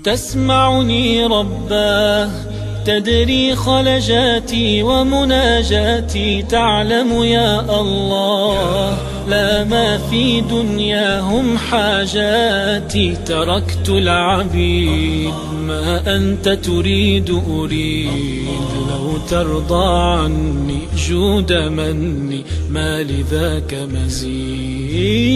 تسمعني رباه، تدري خلجاتي ومناجاتي، تعلم يا الله لا ما في دنياهم حاجاتي. تركت العبيد ما أنت تريد أريد، لو ترضى عني جود مني ما لذاك مزيد.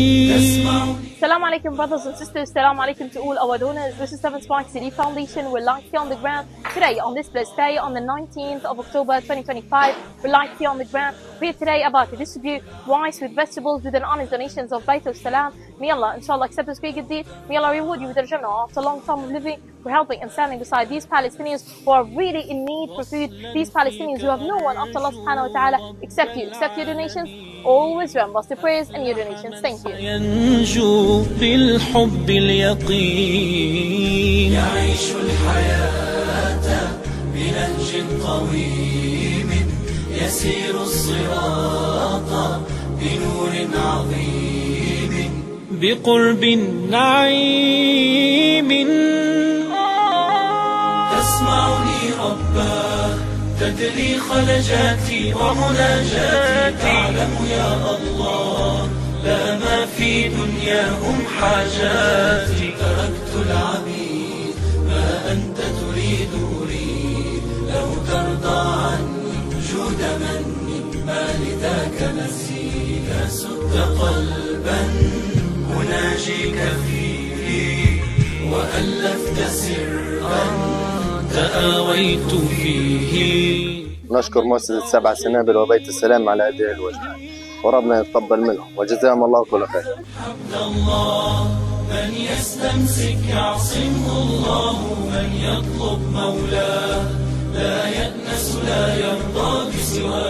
Assalamu alaikum brothers and sisters, assalamu alaikum to all our donors. This is 7 Spike City Foundation. We're live here on the ground today on this blessed day on the 19th of October 2025. We're live here on the ground. We're today about to distribute rice with vegetables with an honest donations of Bayt al-Salam. May Allah inshallah accept this great good deed. May Allah reward you with the Jannah after a long time of living, for helping and standing beside these Palestinians who are really in need for food. These Palestinians who have no one after Allah subhanahu wa ta'ala except you. Accept your donations. Always remember the prayers and your donations. Thank you. ينجو بالحب اليقين، يعيش الحياة بنهج قويم، يسير الصراط بنور عظيم، بقرب نعيم. تسمعني رباه، تدري خلجاتي ومناجاتي، تعلم يا الله لا ما في دنياهم حاجاتي. تركت العبيد ما أنت تريد أريد، لو ترضى عني جود مني ما لذاك مزيد. سد قلبا أناجيك فيه، وألفت سرا تآويت فيه. نشكر مؤسسة 7 سنابل وبيت السلام على هذه الوجبة، وربنا يتقبل منهم وجزاهم الله كل خير. عبد الله من يستمسك يعصمه الله، من يطلب مولاه لا يأنس لا يرضى بسواه.